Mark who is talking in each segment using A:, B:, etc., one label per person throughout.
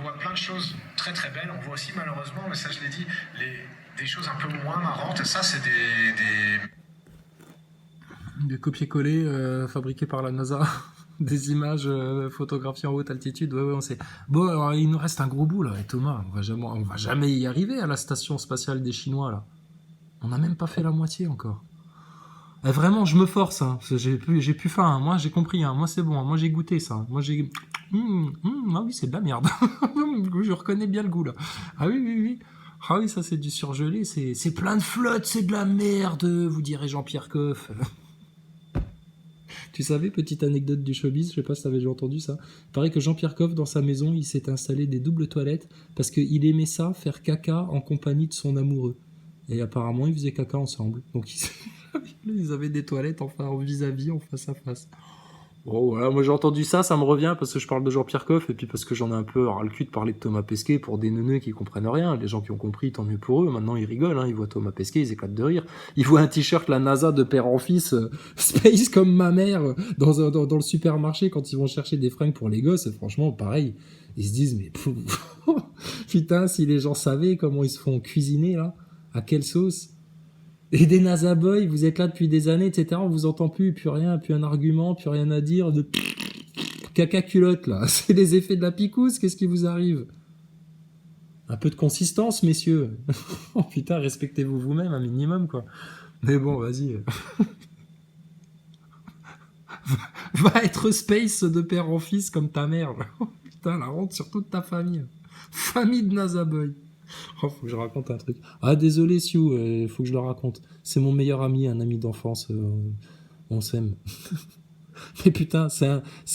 A: voit plein de choses très très belles. On voit aussi malheureusement, mais ça je l'ai dit, des choses un peu moins marrantes. Ça c'est
B: des copier-coller fabriqués par la NASA. Des images photographiées en haute altitude. Ouais, on sait. Bon, alors, il nous reste un gros bout là, et Thomas. On va jamais y arriver à la station spatiale des Chinois là. On n'a même pas fait la moitié encore. Vraiment, je me force. Hein. J'ai plus faim. Hein. Moi, j'ai compris. Hein. Moi, c'est bon. Hein. Moi, j'ai goûté ça. Moi, j'ai. Ah oui, c'est de la merde. Je reconnais bien le goût là. Ah oui, oui, oui. Ah oui, ça c'est du surgelé. C'est plein de flotte. C'est de la merde. Vous direz Jean-Pierre Coff. Tu savais, petite anecdote du showbiz, je sais pas si t'avais déjà entendu ça. Il paraît que Jean-Pierre Coff, dans sa maison, il s'est installé des doubles toilettes parce qu'il aimait ça, faire caca en compagnie de son amoureux. Et apparemment, ils faisaient caca ensemble. Donc, ils avaient des toilettes enfin en vis-à-vis, en face à face. Bon, voilà, moi j'ai entendu ça, ça me revient parce que je parle de Jean-Pierre Coff et puis parce que j'en ai un peu ras le cul de parler de Thomas Pesquet pour des neuneux qui comprennent rien. Les gens qui ont compris, tant mieux pour eux. Maintenant, ils rigolent, hein. Ils voient Thomas Pesquet, ils éclatent de rire. Ils voient un t-shirt, la NASA de père en fils, Space comme ma mère, dans le supermarché quand ils vont chercher des fringues pour les gosses. Et franchement, pareil, ils se disent, mais putain, si les gens savaient comment ils se font cuisiner, là, à quelle sauce. Et des NASA Boys, vous êtes là depuis des années, etc. On vous entend plus rien, plus un argument, plus rien à dire. De caca culotte, là. C'est les effets de la picouse, qu'est-ce qui vous arrive? Un peu de consistance, messieurs. Oh putain, respectez-vous vous-même, un minimum, quoi. Mais bon, vas-y. Va être space de père en fils comme ta mère. Putain, la honte sur toute ta famille. Famille de NASA Boy. Oh, faut que je raconte un truc. Ah, désolé, Sioux, faut que je le raconte. C'est mon meilleur ami, un ami d'enfance. On s'aime. Mais putain, c'est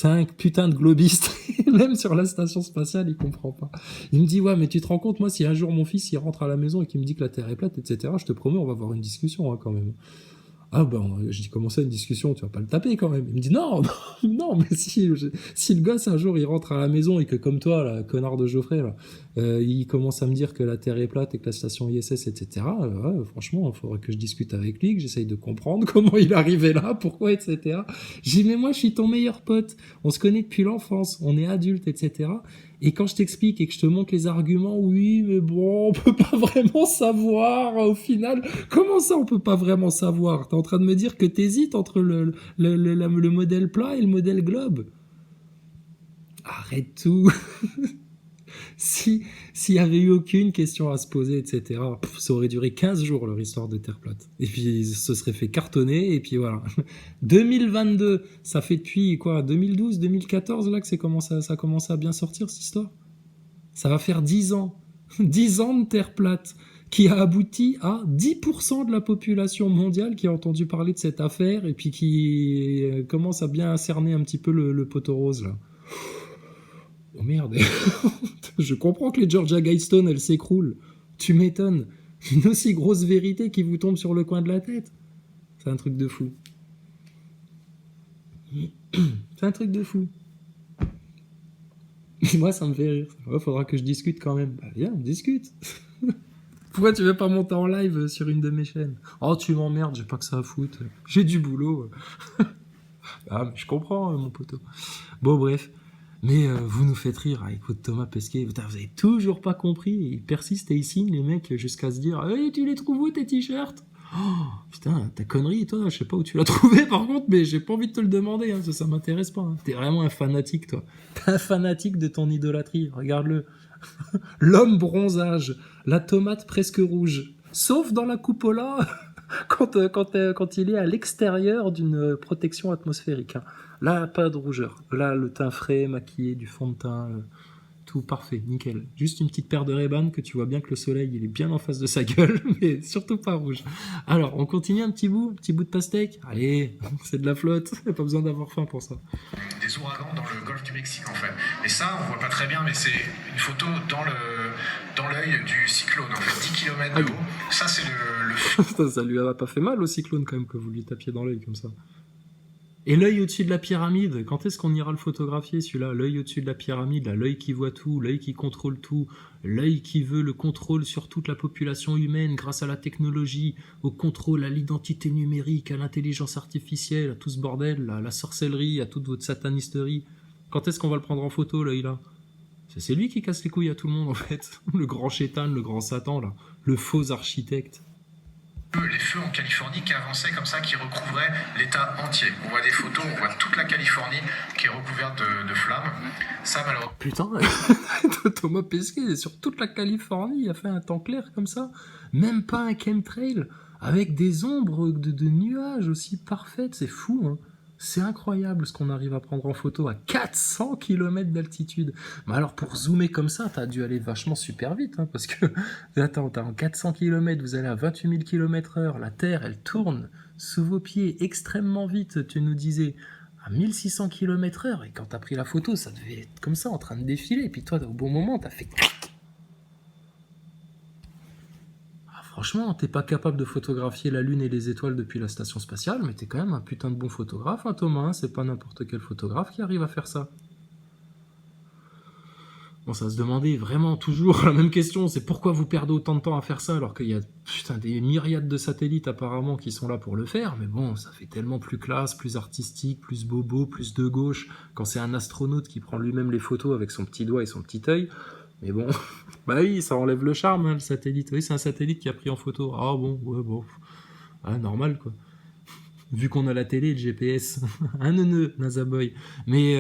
B: un putain de globiste. Même sur la station spatiale, il comprend pas. Il me dit, ouais, mais tu te rends compte, moi, si un jour mon fils il rentre à la maison et qu'il me dit que la Terre est plate, etc., je te promets, on va avoir une discussion, hein, quand même. Ah ben, je dis comment ça une discussion, tu vas pas le taper quand même. Il me dit non, non, mais si le gosse un jour il rentre à la maison et que comme toi, là, connard de Geoffrey, là, il commence à me dire que la Terre est plate et que la station ISS, etc., ouais, franchement, il faudrait que je discute avec lui, que j'essaye de comprendre comment il est arrivé là, pourquoi, etc. J'ai dit mais moi je suis ton meilleur pote, on se connaît depuis l'enfance, on est adultes, etc. Et quand je t'explique et que je te montre les arguments, oui, mais bon, on peut pas vraiment savoir, au final. Comment ça, on peut pas vraiment savoir? T'es en train de me dire que t'hésites entre le modèle plat et le modèle globe? Arrête tout. S'il y avait eu aucune question à se poser, etc., ça aurait duré 15 jours, leur histoire de Terre plate. Et puis, ce serait fait cartonner, et puis voilà. 2022, ça fait depuis, quoi, 2012, 2014, là, que ça commence à bien sortir, cette histoire. Ça va faire 10 ans. 10 ans de Terre plate, qui a abouti à 10% de la population mondiale qui a entendu parler de cette affaire, et puis qui commence à bien cerner un petit peu le poteau rose, là. Oh merde. Je comprends que les Georgia Guidestone, elles s'écroulent. Tu m'étonnes. Une aussi grosse vérité qui vous tombe sur le coin de la tête. C'est un truc de fou. C'est un truc de fou. Et moi, ça me fait rire. Ouais, faudra que je discute quand même. Bah viens, on discute. Pourquoi tu veux pas monter en live sur une de mes chaînes? Oh, tu m'emmerdes, j'ai pas que ça à foutre. J'ai du boulot. Ah, mais je comprends, mon poteau. Bon, bref. Mais vous nous faites rire avec votre Thomas Pesquet. Putain, vous avez toujours pas compris. Ils persistent et ils signent, les mecs, jusqu'à se dire hey, tu les trouves où tes t-shirts? Oh, putain, ta connerie, toi, je sais pas où tu l'as trouvé par contre, mais j'ai pas envie de te le demander, hein, ça m'intéresse pas. Hein. T'es vraiment un fanatique, toi. T'es un fanatique de ton idolâtrie, regarde-le. L'homme bronzage, la tomate presque rouge. Sauf dans la cupola, quand il est à l'extérieur d'une protection atmosphérique. Hein. Là, pas de rougeur. Là, le teint frais, maquillé, du fond de teint, tout parfait, nickel. Juste une petite paire de Ray-Ban que tu vois bien que le soleil, il est bien en face de sa gueule, mais surtout pas rouge. Alors, on continue un petit bout de pastèque. Allez, c'est de la flotte, pas besoin d'avoir faim pour ça.
A: Des ouragans dans le golfe du Mexique, en fait. Et ça, on voit pas très bien, mais c'est une photo dans l'œil du cyclone, en fait, 10 km de haut. Ça, c'est le...
B: Ça lui a pas fait mal au cyclone, quand même, que vous lui tapiez dans l'œil comme ça. Et l'œil au-dessus de la pyramide, quand est-ce qu'on ira le photographier, celui-là? L'œil au-dessus de la pyramide, là, l'œil qui voit tout, l'œil qui contrôle tout, l'œil qui veut le contrôle sur toute la population humaine grâce à la technologie, au contrôle, à l'identité numérique, à l'intelligence artificielle, à tout ce bordel, à la sorcellerie, à toute votre satanisterie. Quand est-ce qu'on va le prendre en photo, l'œil-là? C'est lui qui casse les couilles à tout le monde, en fait. Le grand chétan, le grand Satan, là. Le faux architecte.
A: Les feux en Californie qui avançaient comme ça, qui recouvraient l'État entier. On voit des photos, on voit toute la Californie qui est recouverte de flammes. Ça, malheureusement.
B: Putain, Thomas Pesquet, sur toute la Californie, il a fait un temps clair comme ça. Même pas un chemtrail, avec des ombres de nuages aussi parfaites. C'est fou, hein. C'est incroyable ce qu'on arrive à prendre en photo à 400 km d'altitude. Mais alors pour zoomer comme ça, t'as dû aller vachement super vite, hein, parce que, attends, t'as en 400 km, vous allez à 28 000 km/h, la Terre, elle tourne sous vos pieds extrêmement vite, tu nous disais, à 1600 km/h, et quand t'as pris la photo, ça devait être comme ça, en train de défiler, et puis toi, au bon moment, t'as fait... Franchement, t'es pas capable de photographier la Lune et les étoiles depuis la station spatiale, mais t'es quand même un putain de bon photographe, hein, Thomas, hein, c'est pas n'importe quel photographe qui arrive à faire ça. Bon, ça se demandait vraiment toujours la même question, c'est pourquoi vous perdez autant de temps à faire ça alors qu'il y a putain, des myriades de satellites apparemment qui sont là pour le faire, mais bon, ça fait tellement plus classe, plus artistique, plus bobo, plus de gauche, quand c'est un astronaute qui prend lui-même les photos avec son petit doigt et son petit œil. Mais bon, bah oui, ça enlève le charme, hein, le satellite. Oui, c'est un satellite qui a pris en photo. Ah bon, ouais, bon. Ah, normal, quoi. Vu qu'on a la télé et le GPS. Un neuneu, NASA Boy. Mais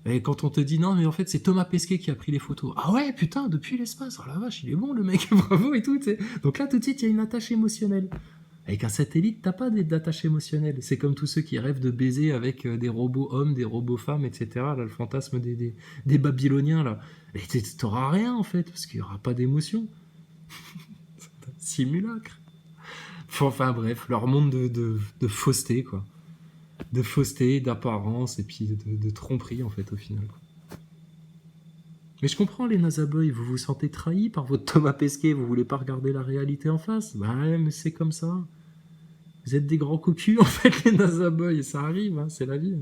B: et quand on te dit non, mais en fait, c'est Thomas Pesquet qui a pris les photos. Ah ouais, putain, depuis l'espace. Oh la vache, il est bon, le mec, bravo et tout, tu sais. Donc là, tout de suite, il y a une attache émotionnelle. Avec un satellite, t'as pas d'attache émotionnelle. C'est comme tous ceux qui rêvent de baiser avec des robots hommes, des robots femmes, etc. Là, le fantasme des Babyloniens, là. Et t'auras rien, en fait, parce qu'il n'y aura pas d'émotion. C'est un simulacre. Enfin, bref, leur monde de fausseté, quoi. De fausseté, d'apparence, et puis de tromperie, en fait, au final. Mais je comprends, les NASA Boys, vous vous sentez trahis par votre Thomas Pesquet, vous voulez pas regarder la réalité en face. Bah ouais, mais c'est comme ça. Vous êtes des grands cocus, en fait, les NASA Boys, ça arrive, hein, c'est la vie.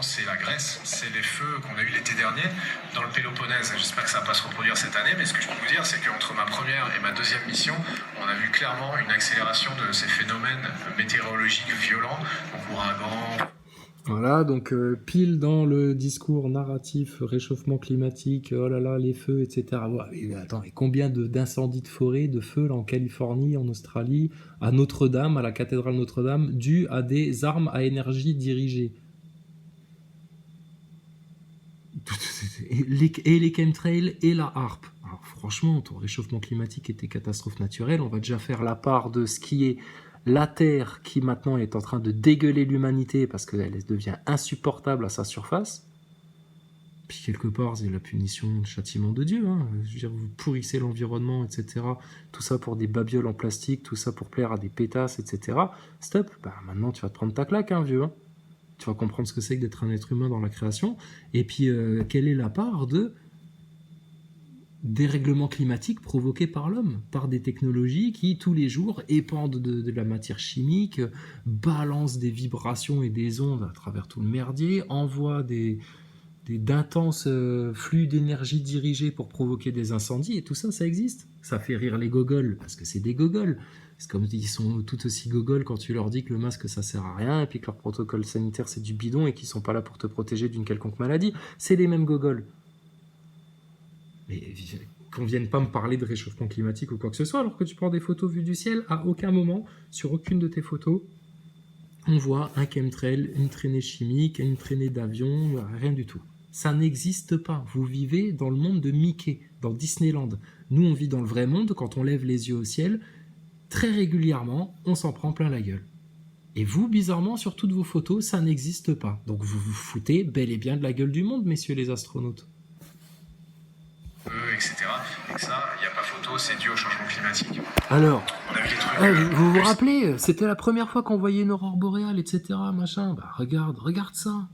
A: C'est la Grèce, c'est les feux qu'on a eu l'été dernier dans le Péloponnèse. J'espère que ça va pas se reproduire cette année, mais ce que je peux vous dire, c'est qu'entre ma première et ma deuxième mission, on a vu clairement une accélération de ces phénomènes météorologiques violents, donc ouragans.
B: Voilà, donc pile dans le discours narratif, réchauffement climatique, oh là là, les feux, etc. Ouais, mais attends, et combien d'incendies de forêt, de feux là, en Californie, en Australie, à Notre-Dame, à la cathédrale Notre-Dame, dus à des armes à énergie dirigée. Et les chemtrails et la harpe. Alors franchement, ton réchauffement climatique et tes catastrophes naturelles, on va déjà faire la part de ce qui est la Terre qui maintenant est en train de dégueuler l'humanité parce qu'elle devient insupportable à sa surface. Puis quelque part, c'est la punition, le châtiment de Dieu. Hein. Je veux dire, vous pourrissez l'environnement, etc. Tout ça pour des babioles en plastique, tout ça pour plaire à des pétasses, etc. Stop, bah, maintenant tu vas te prendre ta claque, hein, vieux. Hein. Tu vas comprendre ce que c'est que d'être un être humain dans la création. Et puis, quelle est la part de dérèglement climatique provoqué par l'homme, par des technologies qui, tous les jours, épandent de la matière chimique, balancent des vibrations et des ondes à travers tout le merdier, envoient d'intenses flux d'énergie dirigés pour provoquer des incendies, et tout ça, ça existe. Ça fait rire les gogoles, parce que c'est des gogoles. C'est comme ils sont tout aussi gogoles quand tu leur dis que le masque, ça sert à rien, et puis que leur protocole sanitaire, c'est du bidon, et qu'ils sont pas là pour te protéger d'une quelconque maladie. C'est les mêmes gogoles. Mais qu'on vienne pas me parler de réchauffement climatique ou quoi que ce soit, alors que tu prends des photos vues du ciel, à aucun moment, sur aucune de tes photos, on voit un chemtrail, une traînée chimique, une traînée d'avion, rien du tout. Ça n'existe pas. Vous vivez dans le monde de Mickey, dans Disneyland. Nous, on vit dans le vrai monde. Quand on lève les yeux au ciel, très régulièrement, on s'en prend plein la gueule. Et vous, bizarrement, sur toutes vos photos, ça n'existe pas. Donc vous vous foutez bel et bien de la gueule du monde, messieurs les astronautes.
A: Etc. Et que ça, il n'y a pas photo, c'est dû au changement climatique.
B: Alors,
A: on a vu des trucs,
B: vous vous rappelez, c'était la première fois qu'on voyait une aurore boréale, etc. Machin. Bah regarde ça.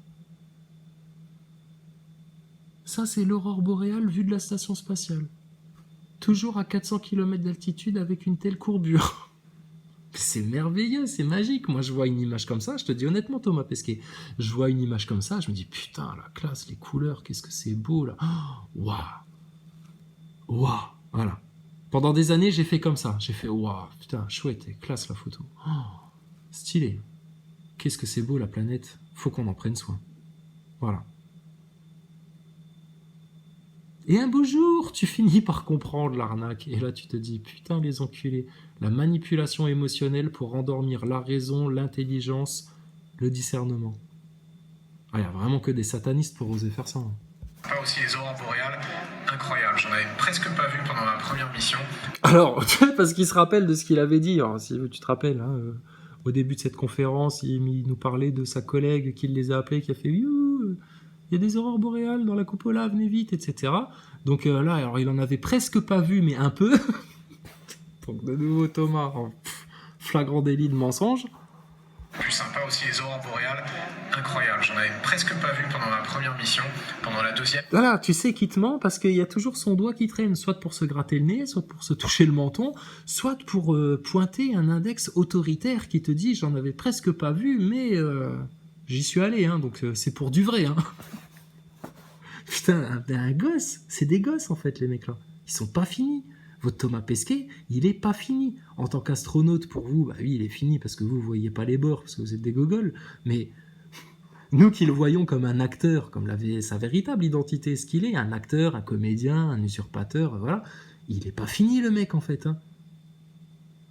B: Ça, c'est l'aurore boréale vue de la station spatiale. Toujours à 400 km d'altitude avec une telle courbure. C'est merveilleux, c'est magique. Moi, je vois une image comme ça, je te dis honnêtement, Thomas Pesquet, je vois une image comme ça, je me dis, putain, la classe, les couleurs, qu'est-ce que c'est beau, là. Waouh. Waouh. Voilà. Pendant des années, j'ai fait comme ça. J'ai fait, waouh, putain, chouette, classe la photo. Oh, stylé. Qu'est-ce que c'est beau, la planète. Faut qu'on en prenne soin. Voilà. Et un beau jour, tu finis par comprendre l'arnaque. Et là, tu te dis, putain, les enculés, la manipulation émotionnelle pour endormir la raison, l'intelligence, le discernement. Ah, il n'y a vraiment que des satanistes pour oser faire ça. Hein.
A: Pas aussi les aurores boréales, incroyable. J'en avais presque pas vu pendant ma première mission.
B: Alors, parce qu'il se rappelle de ce qu'il avait dit, alors, si tu te rappelles, hein, au début de cette conférence, il nous parlait de sa collègue qui les a appelés, qui a fait il y a des aurores boréales dans la cupola, venez vite, etc. Donc là, alors, il en avait presque pas vu, mais un peu. Donc de nouveau Thomas, en flagrant délit de mensonge.
A: Plus sympa aussi les aurores boréales, incroyable. J'en avais presque pas vu pendant ma première mission, pendant la deuxième.
B: Voilà, tu sais qu'il te ment parce qu'il y a toujours son doigt qui traîne, soit pour se gratter le nez, soit pour se toucher le menton, soit pour pointer un index autoritaire qui te dit j'en avais presque pas vu, mais j'y suis allé, hein, donc c'est pour du vrai. Hein. Putain, un gosse, c'est des gosses en fait les mecs là, ils sont pas finis. Votre Thomas Pesquet, il est pas fini. En tant qu'astronaute, pour vous, bah oui, il est fini parce que vous voyez pas les bords, parce que vous êtes des gogoles. Mais nous qui le voyons comme un acteur, comme sa véritable identité, ce qu'il est, un acteur, un comédien, un usurpateur, voilà, il est pas fini le mec en fait. Hein.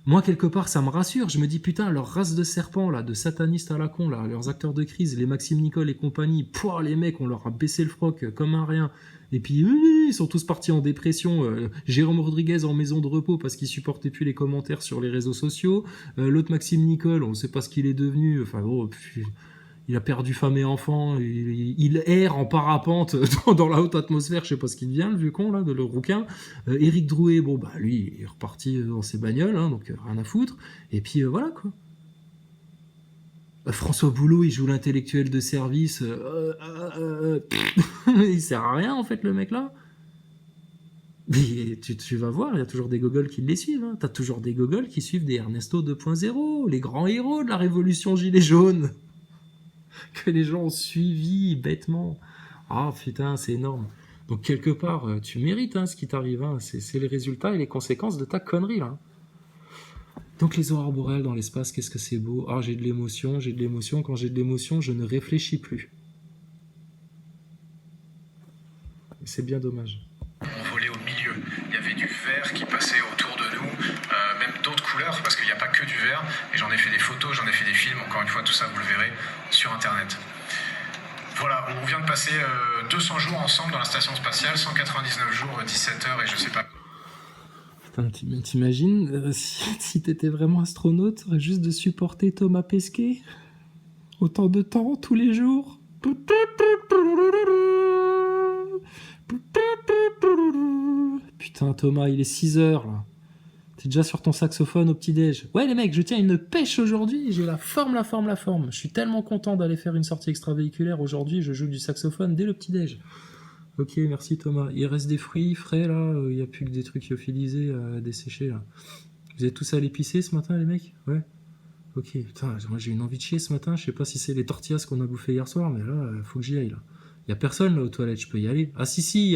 B: Moi, quelque part, ça me rassure. Je me dis, putain, leur race de serpents, là, de satanistes à la con, là, leurs acteurs de crise, les Maxime Nicole et compagnie, pouah, les mecs, on leur a baissé le froc comme un rien. Et puis, ils sont tous partis en dépression. Jérôme Rodriguez en maison de repos parce qu'il supportait plus les commentaires sur les réseaux sociaux. L'autre Maxime Nicole, on ne sait pas ce qu'il est devenu. Enfin, bon, il a perdu femme et enfant. Il erre en parapente dans la haute atmosphère. Je sais pas ce qu'il devient, le vieux con, là, le rouquin. Éric Drouet, bon, bah, lui, il est reparti dans ses bagnoles, hein, donc rien à foutre. Et puis, voilà, quoi. François Boulot, il joue l'intellectuel de service. Il sert à rien, en fait, le mec là. Mais tu vas voir, il y a toujours des gogoles qui les suivent. Hein. T'as toujours des gogoles qui suivent des Ernesto 2.0, les grands héros de la révolution gilet jaune. Que les gens ont suivi bêtement. Ah putain, c'est énorme. Donc quelque part, tu mérites hein, ce qui t'arrive. Hein. C'est les résultats et les conséquences de ta connerie là. Donc les aurores boréales dans l'espace, qu'est-ce que c'est beau. Ah, j'ai de l'émotion, j'ai de l'émotion. Quand j'ai de l'émotion, je ne réfléchis plus. Et c'est bien dommage.
A: On volait au milieu. Il y avait du vert qui passait autour de nous, même d'autres couleurs, parce qu'il n'y a pas que du vert. Et j'en ai fait des photos, j'en ai fait des films. Encore une fois, tout ça, vous le verrez sur Internet. Voilà, on vient de passer 200 jours ensemble dans la station spatiale, 199 jours, 17 heures et je sais pas.
B: Putain, t'imagines si t'étais vraiment astronaute, t'aurais juste de supporter Thomas Pesquet autant de temps, tous les jours. Putain, Thomas, il est 6 heures, là. T'es déjà sur ton saxophone au petit-déj. Ouais, les mecs, je tiens une pêche aujourd'hui. J'ai la forme. Je suis tellement content d'aller faire une sortie extravéhiculaire aujourd'hui. Je joue du saxophone dès le petit-déj. Ok, merci Thomas. Il reste des fruits frais, là. Il n'y a plus que des trucs lyophilisés à dessécher, là. Vous êtes tous allés pisser ce matin, les mecs? Ouais. Ok, putain, moi j'ai une envie de chier ce matin. Je sais pas si c'est les tortillas qu'on a bouffé hier soir, mais là, faut que j'y aille, là. Il y a personne là aux toilettes, je peux y aller. Ah si,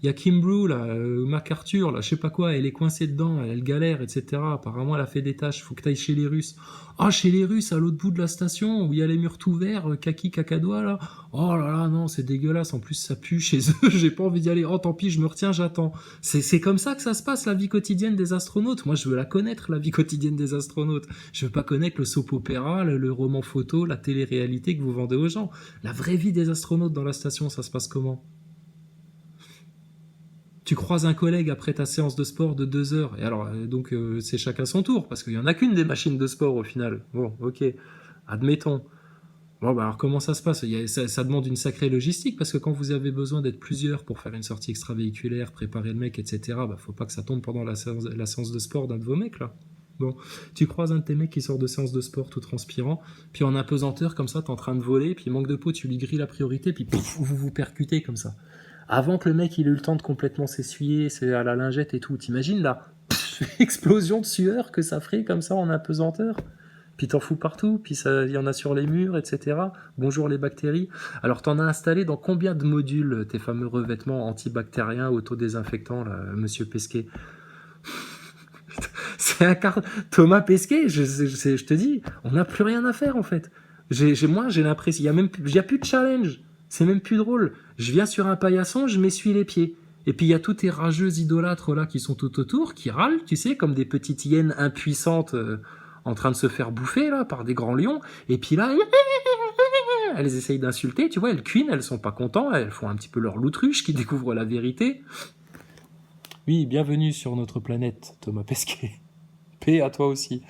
B: il y a Kim Brew, là, MacArthur, là, je sais pas quoi, elle est coincée dedans, elle galère, etc. Apparemment, elle a fait des tâches, faut que t'ailles chez les Russes. Ah, chez les Russes, à l'autre bout de la station, où il y a les murs tout verts, kaki, cacadois, là. Oh là là, non, c'est dégueulasse, en plus ça pue chez eux, j'ai pas envie d'y aller. Oh, tant pis, je me retiens, j'attends. C'est comme ça que ça se passe, la vie quotidienne des astronautes. Moi, je veux la connaître, la vie quotidienne des astronautes. Je veux pas connaître le soap opéra, le roman photo, la télé-réalité que vous vendez aux gens. La vraie vie des astronautes dans la station, ça se passe comment? Tu croises un collègue après ta séance de sport de 2 heures, et alors, donc, c'est chacun son tour, parce qu'il y en a qu'une des machines de sport au final. Bon, ok, admettons. Bon, bah alors comment ça se passe? Ça demande une sacrée logistique, parce que quand vous avez besoin d'être plusieurs pour faire une sortie extravéhiculaire, préparer le mec, etc., bah faut pas que ça tombe pendant la séance de sport d'un de vos mecs, là. Bon, tu croises un de tes mecs qui sort de séance de sport tout transpirant, puis en apesanteur, comme ça, t'es en train de voler, puis manque de peau, tu lui grilles la priorité, puis pouf, vous percutez comme ça. Avant que le mec il ait eu le temps de complètement s'essuyer, c'est à la lingette et tout, t'imagines là, explosion de sueur que ça ferait comme ça en apesanteur. Puis t'en fous partout, puis il y en a sur les murs, etc. Bonjour les bactéries. Alors t'en as installé dans combien de modules tes fameux revêtements antibactériens, autodésinfectants, là, monsieur Pesquet? C'est un Thomas Pesquet, je te dis, on n'a plus rien à faire en fait. Moi j'ai l'impression, il y a plus de challenge. C'est même plus drôle. Je viens sur un paillasson, je m'essuie les pieds. Et puis il y a tous tes rageux idolâtres là qui sont tout autour, qui râlent, tu sais, comme des petites hyènes impuissantes en train de se faire bouffer là par des grands lions. Et puis là, elles essayent d'insulter, tu vois, elles cuinent, elles sont pas contentes, elles font un petit peu leur loutruche qui découvrent la vérité. Oui, bienvenue sur notre planète, Thomas Pesquet. Paix à toi aussi.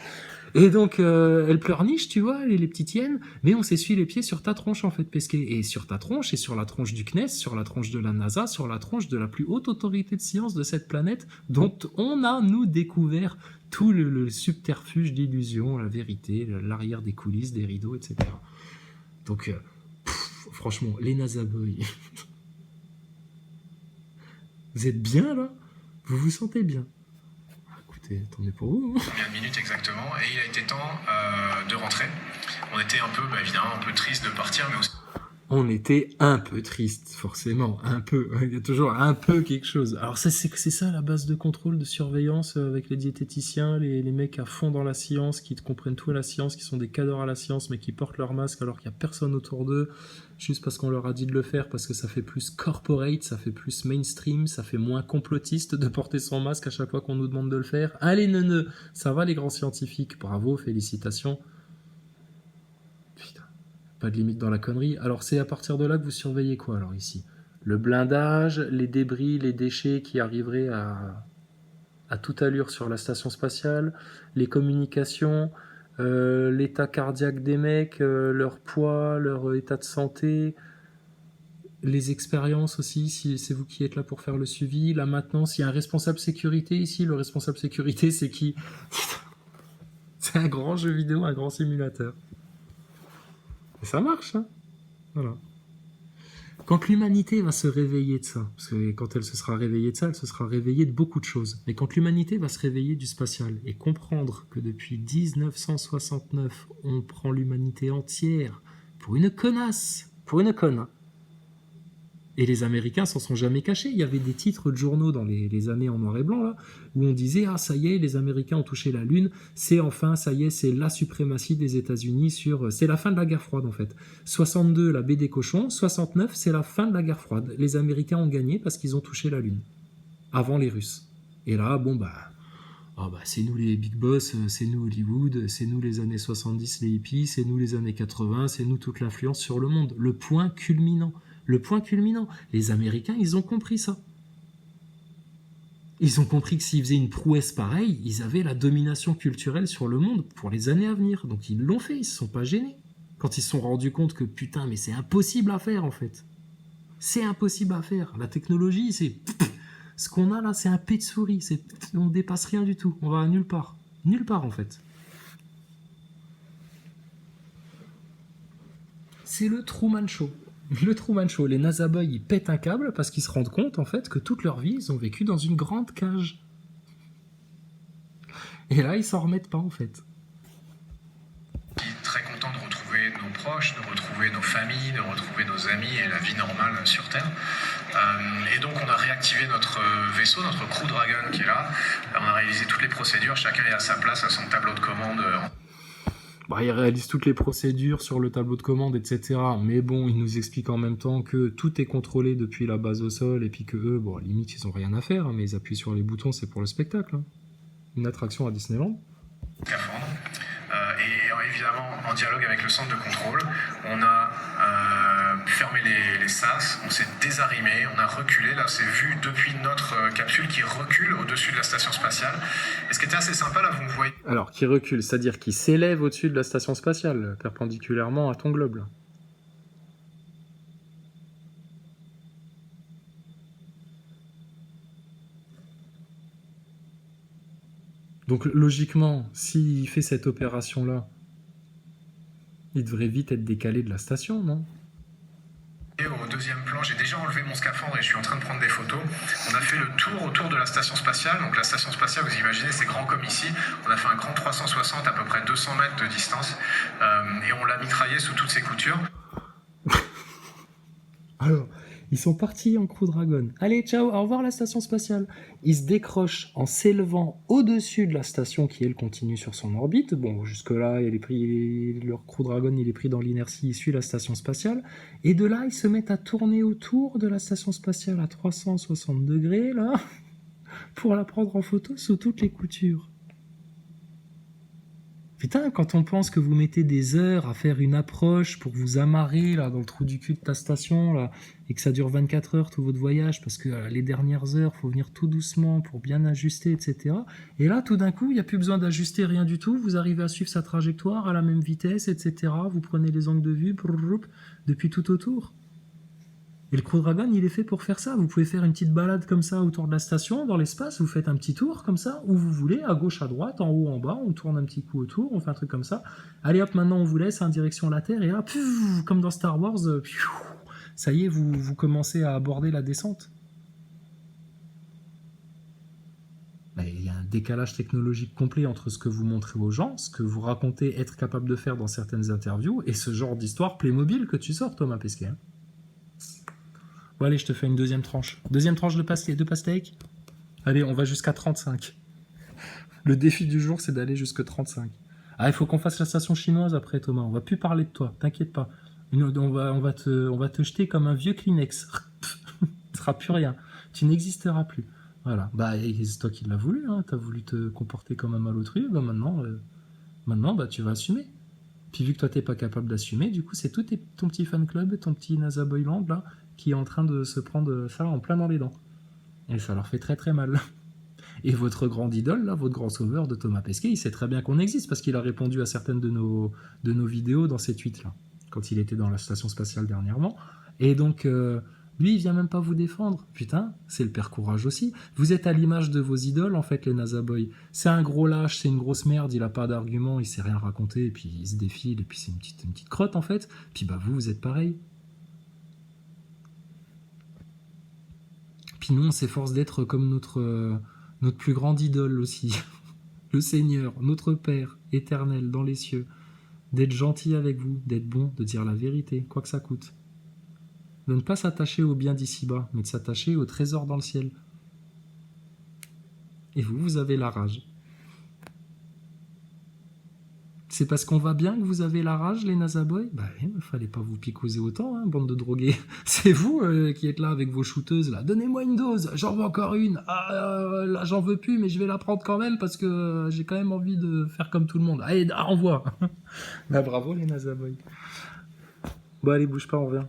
B: Et donc, elles pleurnichent, tu vois, les petites hyènes, mais on s'essuie les pieds sur ta tronche, en fait, Pesquet. Et sur ta tronche, et sur la tronche du CNES, sur la tronche de la NASA, sur la tronche de la plus haute autorité de science de cette planète, dont on a, nous, découvert tout le subterfuge d'illusions, la vérité, l'arrière des coulisses, des rideaux, etc. Donc, franchement, les NASA Boys, vous êtes bien, là? Vous vous sentez bien? Tant mieux pour vous.
A: Combien de minutes exactement, et il a été temps de rentrer. On était un peu, évidemment, un peu triste de partir, mais aussi...
B: On était un peu triste, forcément, un peu. Il y a toujours un peu quelque chose. Alors c'est ça la base de contrôle, de surveillance avec les diététiciens, les mecs à fond dans la science, qui comprennent tout à la science, qui sont des cadors à la science, mais qui portent leur masque alors qu'il n'y a personne autour d'eux, juste parce qu'on leur a dit de le faire, parce que ça fait plus corporate, ça fait plus mainstream, ça fait moins complotiste de porter son masque à chaque fois qu'on nous demande de le faire. Allez, neuneux, ça va les grands scientifiques, bravo, félicitations. Putain. Pas de limite dans la connerie. Alors c'est à partir de là que vous surveillez quoi alors ici? Le blindage, les débris, les déchets qui arriveraient à toute allure sur la station spatiale, les communications, l'état cardiaque des mecs, leur poids, leur état de santé, les expériences aussi, si c'est vous qui êtes là pour faire le suivi, la maintenance. Il y a un responsable sécurité ici. Le responsable sécurité, c'est qui? C'est un grand jeu vidéo, un grand simulateur. Et ça marche, hein. Voilà. Quand l'humanité va se réveiller de ça, parce que quand elle se sera réveillée de ça, elle se sera réveillée de beaucoup de choses. Mais quand l'humanité va se réveiller du spatial et comprendre que depuis 1969, on prend l'humanité entière pour une connasse, pour une conne. Et les Américains s'en sont jamais cachés. Il y avait des titres de journaux dans les années en noir et blanc, là, où on disait « Ah, ça y est, les Américains ont touché la Lune, c'est enfin, ça y est, c'est la suprématie des États-Unis sur... » C'est la fin de la guerre froide, en fait. 62, la baie des cochons. 69, c'est la fin de la guerre froide. Les Américains ont gagné parce qu'ils ont touché la Lune. Avant les Russes. Et là, bon, c'est nous les big boss, c'est nous Hollywood, c'est nous les années 70, les hippies, c'est nous les années 80, c'est nous toute l'influence sur le monde. Le point culminant. Le point culminant. Les Américains, ils ont compris ça. Ils ont compris que s'ils faisaient une prouesse pareille, ils avaient la domination culturelle sur le monde pour les années à venir. Donc ils l'ont fait, ils ne se sont pas gênés. Quand ils se sont rendus compte que putain, mais c'est impossible à faire en fait. C'est impossible à faire. La technologie, c'est... Ce qu'on a là, c'est un pet de souris. On ne dépasse rien du tout. On va à nulle part. Nulle part en fait. C'est le Truman Show. Le Truman Show, les NASA Boys, ils pètent un câble parce qu'ils se rendent compte en fait que toute leur vie, ils ont vécu dans une grande cage. Et là, ils s'en remettent pas en fait.
A: Très content de retrouver nos proches, de retrouver nos familles, de retrouver nos amis et la vie normale sur Terre. Et donc on a réactivé notre vaisseau, notre Crew Dragon qui est là. On a réalisé toutes les procédures, chacun est à sa place, à son tableau de commande.
B: Ils réalisent toutes les procédures sur le tableau de commande, etc. Mais bon, ils nous expliquent en même temps que tout est contrôlé depuis la base au sol et puis que eux, limite, ils ont rien à faire, hein, mais ils appuient sur les boutons, c'est pour le spectacle. Hein. Une attraction à Disneyland.
A: Et évidemment, en dialogue avec le centre de contrôle, on a fermé les sas, on s'est désarrimé, on a reculé. Là, c'est vu depuis notre capsule qui recule au-dessus de la station spatiale. Et ce qui était assez sympa, là, vous me voyez...
B: Alors, qui recule, c'est-à-dire qui s'élève au-dessus de la station spatiale, perpendiculairement à ton globe, là. Donc, logiquement, s'il fait cette opération-là, il devrait vite être décalé de la station, non ?
A: Au deuxième plan, j'ai déjà enlevé mon scaphandre et je suis en train de prendre des photos. On a fait le tour autour de la station spatiale. Donc la station spatiale, vous imaginez, c'est grand comme ici. On a fait un grand 360 à peu près 200 mètres de distance et on l'a mitraillé sous toutes ses coutures.
B: Alors, Ils sont partis en Crew Dragon. Allez, ciao, au revoir la station spatiale. Ils se décrochent en s'élevant au-dessus de la station qui, elle, continue sur son orbite. Bon, jusque-là, leur Crew Dragon, il est pris dans l'inertie, il suit la station spatiale. Et de là, ils se mettent à tourner autour de la station spatiale à 360 degrés, là, pour la prendre en photo sous toutes les coutures. Putain, quand on pense que vous mettez des heures à faire une approche pour vous amarrer là dans le trou du cul de ta station là, et que ça dure 24 heures tout votre voyage parce que les dernières heures, faut venir tout doucement pour bien ajuster, etc. Et là, tout d'un coup, il n'y a plus besoin d'ajuster rien du tout. Vous arrivez à suivre sa trajectoire à la même vitesse, etc. Vous prenez les angles de vue depuis tout autour. Et le Crew Dragon, il est fait pour faire ça. Vous pouvez faire une petite balade comme ça autour de la station, dans l'espace, vous faites un petit tour comme ça, où vous voulez, à gauche, à droite, en haut, en bas, on tourne un petit coup autour, on fait un truc comme ça. Allez hop, maintenant on vous laisse en direction de la Terre, et là, comme dans Star Wars, ça y est, vous commencez à aborder la descente. Il y a un décalage technologique complet entre ce que vous montrez aux gens, ce que vous racontez être capable de faire dans certaines interviews, et ce genre d'histoire Playmobil que tu sors, Thomas Pesquet. Bon, allez, je te fais une deuxième tranche. Deuxième tranche de pastèque. Allez, on va jusqu'à 35. Le défi du jour, c'est d'aller jusqu'à 35. Ah, il faut qu'on fasse la station chinoise après, Thomas. On va plus parler de toi, t'inquiète pas. On va te jeter comme un vieux Kleenex. Tu seras plus rien. Tu n'existeras plus. Voilà. Bah, c'est toi qui l'as voulu, hein. T'as voulu te comporter comme un malotru. Bah, maintenant, tu vas assumer. Puis vu que toi, t'es pas capable d'assumer, du coup, c'est tout ton petit fan club, ton petit NASA Boyland, là, qui est en train de se prendre ça en plein dans les dents. Et ça leur fait très très mal. Et votre grande idole, là, votre grand sauveur de Thomas Pesquet, il sait très bien qu'on existe parce qu'il a répondu à certaines de nos vidéos dans ces tweets-là, quand il était dans la station spatiale dernièrement. Et donc, lui, il vient même pas vous défendre. Putain, c'est le père courage aussi. Vous êtes à l'image de vos idoles, en fait, les NASA Boys. C'est un gros lâche, c'est une grosse merde, il a pas d'argument, il sait rien raconter, et puis il se défile, et puis c'est une petite crotte, en fait. Puis bah vous êtes pareil. Puis nous, on s'efforce d'être comme notre plus grande idole aussi. Le Seigneur, notre Père éternel dans les cieux. D'être gentil avec vous, d'être bon, de dire la vérité, quoi que ça coûte. De ne pas s'attacher aux biens d'ici-bas, mais de s'attacher aux trésors dans le ciel. Et vous avez la rage. C'est parce qu'on va bien que vous avez la rage, les NASA Boys? Bah, il ne fallait pas vous picoser autant, hein, bande de drogués. C'est vous qui êtes là avec vos shooteuses, là. Donnez-moi une dose, j'en veux encore une. Là, j'en veux plus, mais je vais la prendre quand même parce que j'ai quand même envie de faire comme tout le monde. Allez, envoie. Bah, bravo, les NASA Boys. Bon, allez, bouge pas, on revient.